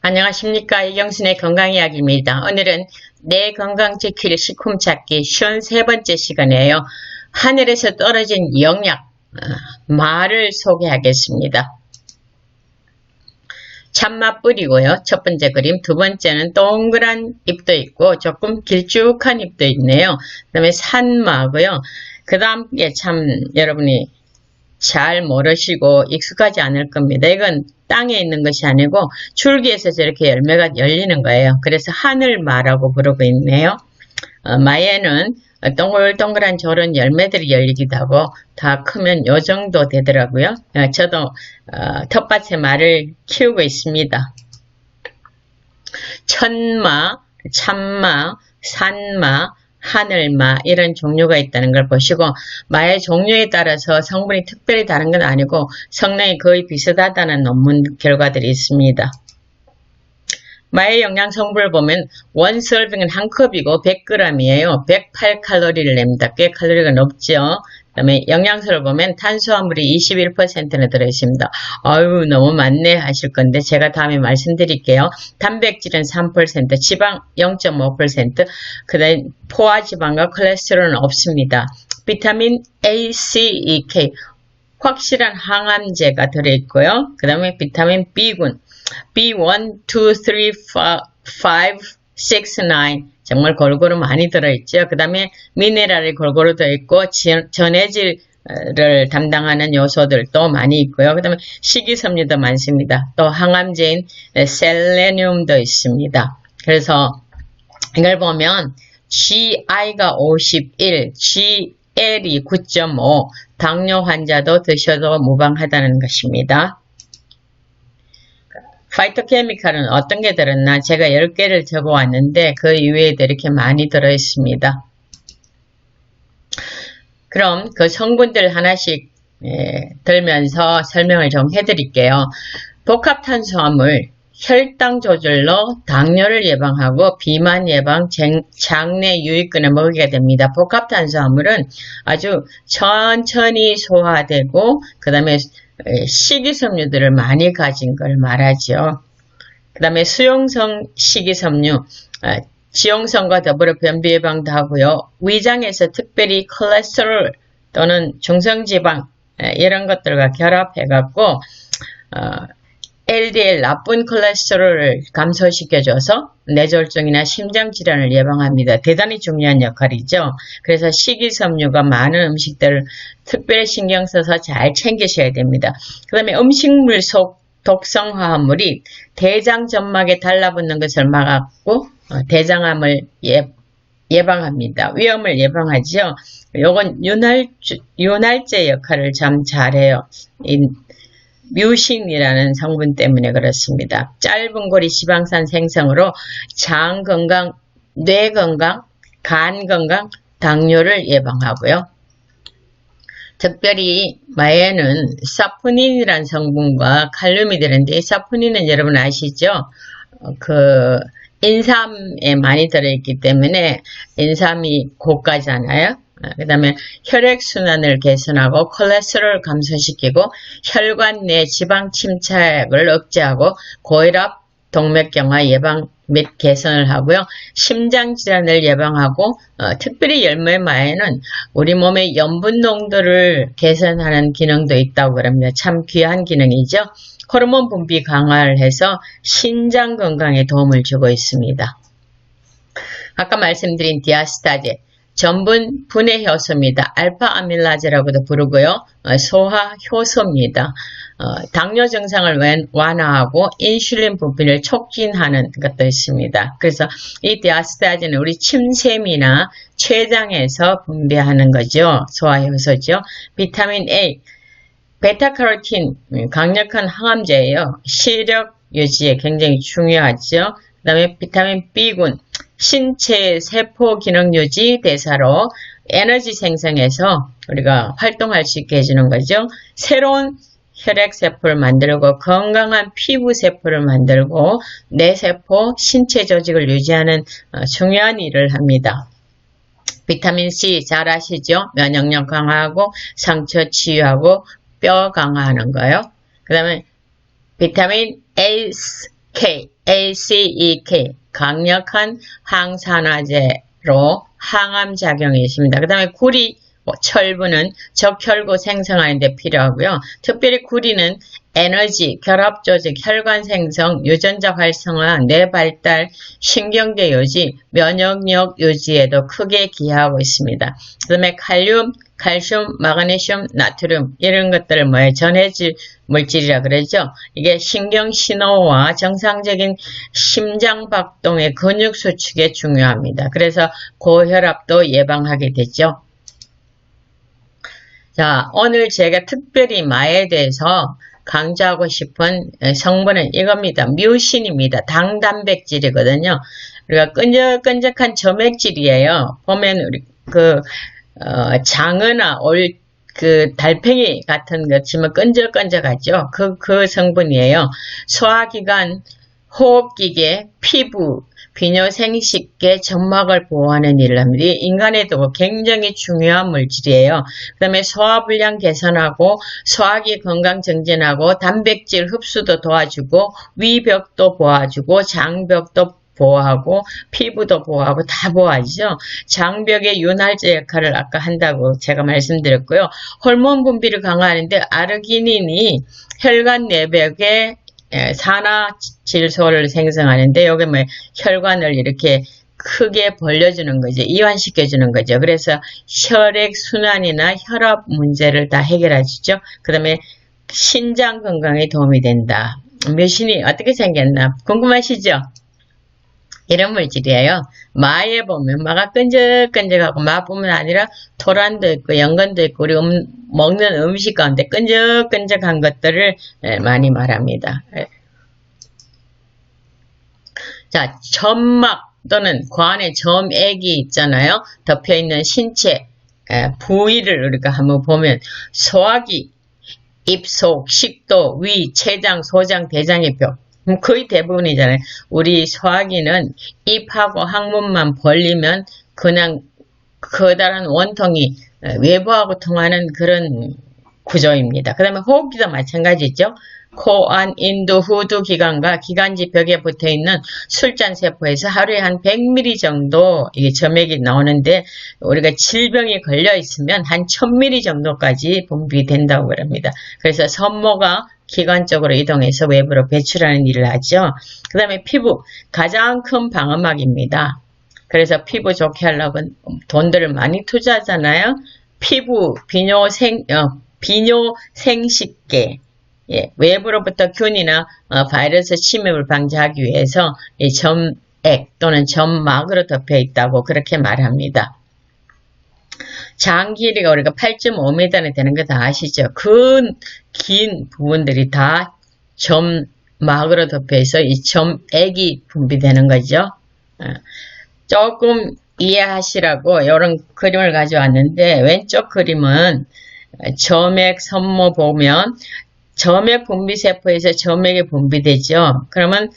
안녕하십니까. 이경순의 건강이야기입니다. 오늘은 내 건강 지킬 식품 찾기 53번째 시간이에요. 하늘에서 떨어진 영양, 마를 소개하겠습니다. 참마 뿌리고요. 첫 번째 그림. 두 번째는 동그란 잎도 있고 조금 길쭉한 잎도 있네요. 그 다음에 산마고요. 그 다음에 참 여러분이 잘 모르시고 익숙하지 않을 겁니다. 이건 땅에 있는 것이 아니고 줄기에서 저렇게 열매가 열리는 거예요. 그래서 하늘마라고 부르고 있네요. 마에는 동글동글한 저런 열매들이 열리기도 하고 다 크면 요 정도 되더라고요. 저도 텃밭에 마를 키우고 있습니다. 천마, 참마, 산마, 하늘마 이런 종류가 있다는 걸 보시고 마의 종류에 따라서 성분이 특별히 다른 건 아니고 성능이 거의 비슷하다는 논문 결과들이 있습니다. 마의 영양 성분을 보면 원 서빙은 한 컵이고 100g이에요. 108칼로리를 냅니다. 꽤 칼로리가 높죠. 그 다음에 영양소를 보면 탄수화물이 21%나 들어있습니다. 아유 너무 많네 하실 건데 제가 다음에 말씀드릴게요. 단백질은 3%, 지방 0.5%, 그 다음에 포화지방과 콜레스테롤은 없습니다. 비타민 A, C, E, K 확실한 항암제가 들어있고요. 그 다음에 비타민 B군 B1, 2, 3, 5, 6, 9 정말 골고루 많이 들어있죠. 그 다음에 미네랄이 골고루 들어있고 전해질을 담당하는 요소들도 많이 있고요. 그 다음에 식이섬유도 많습니다. 또 항암제인 셀레늄도 있습니다. 그래서 이걸 보면 GI가 51, GL이 9.5 당뇨 환자도 드셔도 무방하다는 것입니다. 파이토케미칼은 어떤 게 들었나 제가 10개를 적어왔는데 그 이외에도 이렇게 많이 들어있습니다. 그럼 그 성분들 하나씩 들면서 설명을 좀 해드릴게요. 복합탄수화물, 혈당 조절로 당뇨를 예방하고 비만 예방, 장내 유익균을 먹이게 됩니다. 복합탄수화물은 아주 천천히 소화되고 그 다음에 식이섬유들을 많이 가진 걸 말하죠. 그 다음에 수용성 식이섬유, 지용성과 더불어 변비 예방도 하고요. 위장에서 특별히 콜레스테롤 또는 중성지방 이런 것들과 결합해갖고 LDL 나쁜 콜레스테롤을 감소시켜줘서 뇌졸중이나 심장질환을 예방합니다. 대단히 중요한 역할이죠. 그래서 식이섬유가 많은 음식들을 특별히 신경 써서 잘 챙기셔야 됩니다. 그 다음에 음식물 속 독성화합물이 대장 점막에 달라붙는 것을 막았고 대장암을 예방합니다. 위험을 예방하죠. 요건 윤활제 역할을 참 잘해요. 뮤신이라는 성분 때문에 그렇습니다. 짧은 고리 지방산 생성으로 장 건강, 뇌 건강, 간 건강, 당뇨를 예방하고요. 특별히 마에는 사포닌이라는 성분과 칼륨이 들었는데 사포닌은 여러분 아시죠? 인삼에 많이 들어있기 때문에 인삼이 고가잖아요. 그 다음에 혈액순환을 개선하고 콜레스테롤을 감소시키고 혈관 내 지방 침착을 억제하고 고혈압, 동맥경화 예방 및 개선을 하고요. 심장질환을 예방하고 특별히 열매마에는 우리 몸의 염분 농도를 개선하는 기능도 있다고 그럽니다. 참 귀한 기능이죠. 호르몬 분비 강화를 해서 신장 건강에 도움을 주고 있습니다. 아까 말씀드린 디아스타제 전분 분해 효소입니다. 알파 아밀라제라고도 부르고요. 소화 효소입니다. 당뇨 증상을 완화하고 인슐린 분비를 촉진하는 것도 있습니다. 그래서 이 디아스타제는 우리 침샘이나 췌장에서 분비하는 거죠. 소화 효소죠. 비타민 A, 베타카로틴 강력한 항암제예요. 시력 유지에 굉장히 중요하죠. 그 다음에 비타민 B군 신체 세포 기능 유지 대사로 에너지 생성해서 우리가 활동할 수 있게 해주는 거죠. 새로운 혈액세포를 만들고 건강한 피부세포를 만들고 뇌세포, 신체 조직을 유지하는 중요한 일을 합니다. 비타민 C 잘 아시죠? 면역력 강화하고 상처 치유하고 뼈 강화하는 거요. 그 다음에 비타민 A, ACEK 강력한 항산화제로 항암작용이 있습니다. 그 다음에 구리, 철분은 적혈구 생성하는 데 필요하고요. 특별히 구리는 에너지, 결합조직, 혈관 생성, 유전자 활성화, 뇌 발달, 신경계 유지, 면역력 유지에도 크게 기여하고 있습니다. 그 다음에 칼륨, 칼슘, 마그네슘, 나트륨 이런 것들을 전해질 물질이라 그러죠. 이게 신경 신호와 정상적인 심장 박동의 근육 수축에 중요합니다. 그래서 고혈압도 예방하게 되죠. 자, 오늘 제가 특별히 마에 대해서 강조하고 싶은 성분은 이겁니다. 뮤신입니다. 당단백질이거든요. 우리가 끈적끈적한 점액질이에요. 보면 우리 장어나 달팽이 같은 것이면 끈적끈적하죠. 그 성분이에요. 소화기관, 호흡기계, 피부, 비뇨생식계, 점막을 보호하는 일을 합니다. 인간에도 굉장히 중요한 물질이에요. 그 다음에 소화불량 개선하고 소화기 건강 정진하고 단백질 흡수도 도와주고 위벽도 보호해주고 장벽도 보호하고 피부도 보호하고 다 보호하죠. 장벽의 윤활제 역할을 아까 한다고 제가 말씀드렸고요. 호르몬 분비를 강화하는데 아르기닌이 혈관 내벽에 산화질소를 생성하는데 여기 혈관을 이렇게 크게 벌려주는 거죠. 이완시켜주는 거죠. 그래서 혈액 순환이나 혈압 문제를 다 해결해주죠. 그 다음에 신장 건강에 도움이 된다. 뮤신이 어떻게 생겼나 궁금하시죠? 이런 물질이에요. 마에 보면 마가 끈적끈적하고 마뿐만 아니라 토란도 있고 연근도 있고 우리 먹는 음식 가운데 끈적끈적한 것들을 많이 말합니다. 자, 점막 또는 관에 점액이 있잖아요. 덮여있는 신체 부위를 우리가 한번 보면 소화기, 입속, 식도, 위, 췌장, 소장, 대장의 벽 거의 대부분이잖아요. 우리 소화기는 입하고 항문만 벌리면 그냥 커다란 원통이 외부하고 통하는 그런 구조입니다. 그 다음에 호흡기도 마찬가지죠. 코 안, 인두, 후두 기관과 기관지 벽에 붙어있는 술잔세포에서 하루에 한 100ml 정도 이게 점액이 나오는데 우리가 질병이 걸려있으면 한 1000ml 정도까지 분비된다고 그럽니다. 그래서 섬모가 기관 쪽으로 이동해서 외부로 배출하는 일을 하죠. 그 다음에 피부, 가장 큰 방어막입니다. 그래서 피부 좋게 하려면 돈들을 많이 투자하잖아요. 피부, 비뇨생식계, 외부로부터 균이나 바이러스 침입을 방지하기 위해서 이 점액 또는 점막으로 덮여 있다고 그렇게 말합니다. 장 길이가 우리가 8.5m나 되는 거 다 아시죠? 긴 부분들이 다 점막으로 덮여 있어 이 점액이 분비되는 거죠. 조금 이해하시라고 이런 그림을 가져왔는데 왼쪽 그림은 점액 섬모 보면 점액 분비세포에서 점액이 분비되죠. 그러면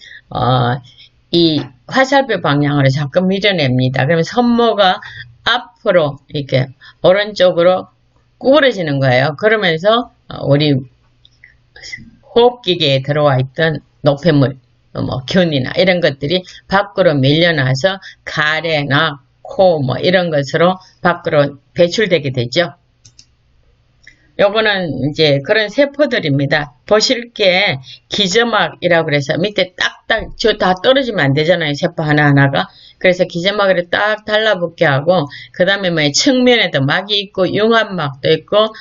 이 화살표 방향으로 자꾸 밀어냅니다. 그러면 섬모가 앞으로 이렇게 오른쪽으로 구부러지는 거예요. 그러면서 우리 호흡기계에 들어와 있던 노폐물, 균이나 이런 것들이 밖으로 밀려나서 가래나 코 이런 것으로 밖으로 배출되게 되죠. 요거는 이제 그런 세포들입니다. 보실 게 기저막이라고 그래서 밑에 딱딱 저 다 떨어지면 안 되잖아요. 세포 하나하나가. 그래서 기저막을 딱 달라붙게 하고 그 다음에 측면에도 막이 있고 융합막도 있고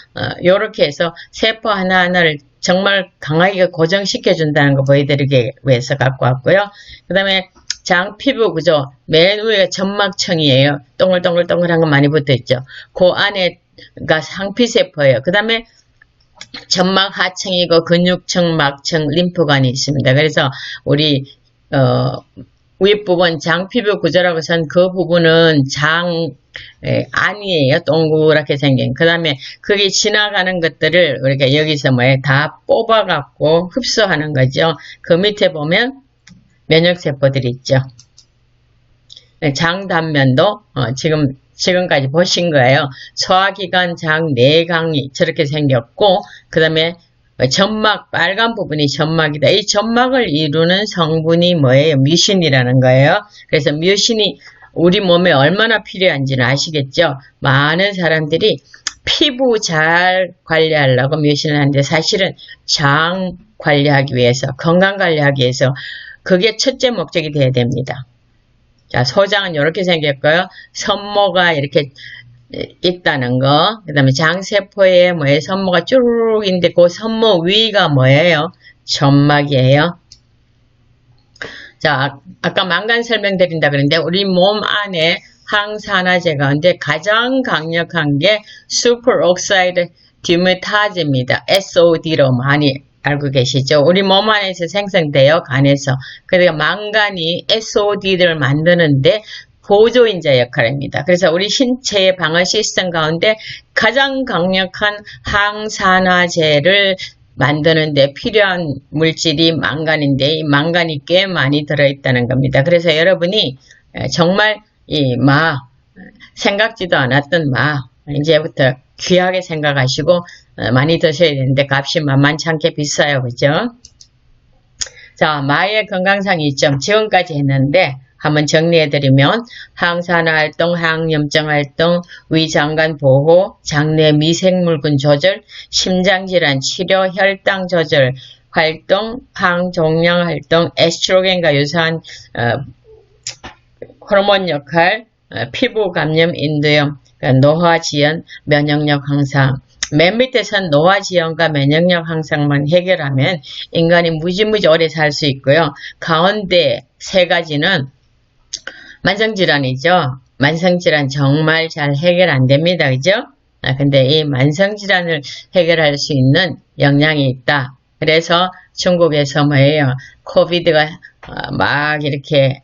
요렇게 해서 세포 하나하나를 정말 강하게 고정시켜 준다는 거 보여드리기 위해서 갖고 왔고요. 그 다음에 장 피부 구조 맨 위가 점막층이에요. 동글동글동글한 거 많이 붙어 있죠. 그 안에가 상피세포예요. 그 다음에 점막 하층이고 근육층, 막층, 림프관이 있습니다. 그래서 우리 윗부분 장피부 구조라고 선 그 부분은 장 안이에요. 동그랗게 생긴. 그 다음에 그게 지나가는 것들을 우리가 여기서 다 뽑아갖고 흡수하는 거죠. 그 밑에 보면 면역세포들이 있죠. 장 단면도 지금까지 보신 거예요. 소화기관 장 내강이 저렇게 생겼고 그 다음에 점막, 빨간 부분이 점막이다. 이 점막을 이루는 성분이 뭐예요? 뮤신이라는 거예요. 그래서 뮤신이 우리 몸에 얼마나 필요한지는 아시겠죠? 많은 사람들이 피부 잘 관리하려고 뮤신을 하는데 사실은 장 관리하기 위해서, 건강 관리하기 위해서 그게 첫째 목적이 돼야 됩니다. 자, 소장은 이렇게 생겼고요. 선모가 이렇게 있다는 거. 그 다음에 장세포에 뭐예요? 선모가 쭈르륵인데 그 선모 위가 뭐예요? 점막이에요. 자, 아까 망간 설명드린다 그랬는데 우리 몸 안에 항산화제 가운데 가장 강력한 게 슈퍼옥사이드 디메타제입니다. SOD로 많이 알고 계시죠? 우리 몸 안에서 생성돼요. 간에서. 그러니까 망간이 SOD를 만드는데 보조인자 역할입니다. 그래서 우리 신체의 방어 시스템 가운데 가장 강력한 항산화제를 만드는데 필요한 물질이 망간인데 이 망간이 꽤 많이 들어있다는 겁니다. 그래서 여러분이 정말 이 생각지도 않았던 이제부터 귀하게 생각하시고 많이 드셔야 되는데 값이 만만치 않게 비싸요. 그죠? 자, 마의 건강상 이점 지금까지 했는데 한번 정리해드리면 항산화활동, 항염증 활동, 위장관 보호, 장내 미생물군 조절, 심장질환 치료, 혈당 조절 활동, 항종양 활동, 에스트로겐과 유사한 호르몬 역할, 피부 감염, 인두염, 노화 지연, 면역력 향상. 맨 밑에선 노화 지연과 면역력 향상만 해결하면 인간이 무지무지 오래 살 수 있고요. 가운데 세 가지는 만성질환이죠. 만성질환 정말 잘 해결 안 됩니다. 그죠? 근데 이 만성질환을 해결할 수 있는 역량이 있다. 그래서 중국에서 뭐예요? 코비드가 막 이렇게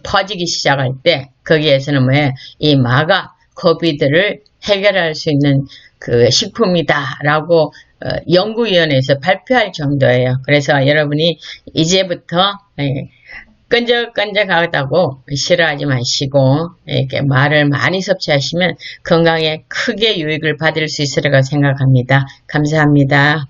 퍼지기 시작할 때 거기에서는 뭐예요? 이 마가 코비드를 해결할 수 있는 그 식품이다 라고 연구위원회에서 발표할 정도예요. 그래서 여러분이 이제부터 끈적끈적하다고 싫어하지 마시고 이렇게 말을 많이 섭취하시면 건강에 크게 유익을 받을 수 있으리라고 생각합니다. 감사합니다.